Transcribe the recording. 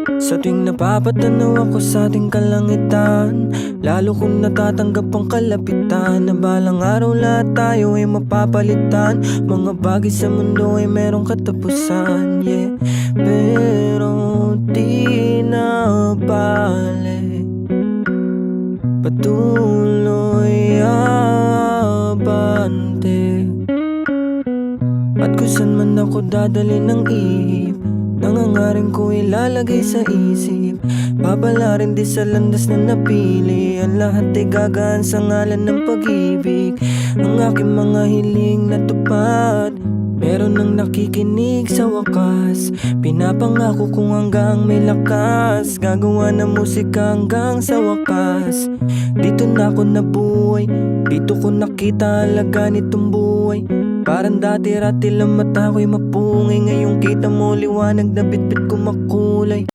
Sa tuwing napapatanaw ako sa ating kalangitan, lalo kong natatanggap ang kalapitan na balang araw lahat tayo ay mapapalitan. Mga bagay sa mundo ay merong katapusan, yeah. Pero di na bale, patuloy abante. At kung saan man ako dadalhin ng ihip, nangangaring ko ilalagay sa isip. Babala rin di sa landas na napili, ang lahat ay gagaan sa ngalan ng pag-ibig. Ang aking mga hiling natupad, meron nang nakikinig sa wakas. Pinapangako kong hanggang may lakas, gagawa ng musika hanggang sa wakas. Dito na ako nabuhay, dito ko nakita halaga nitong buhay. Parang dati-rati lang mata ko'y mapungay, ngayong kita mo liwanag na bitbit ko makulay.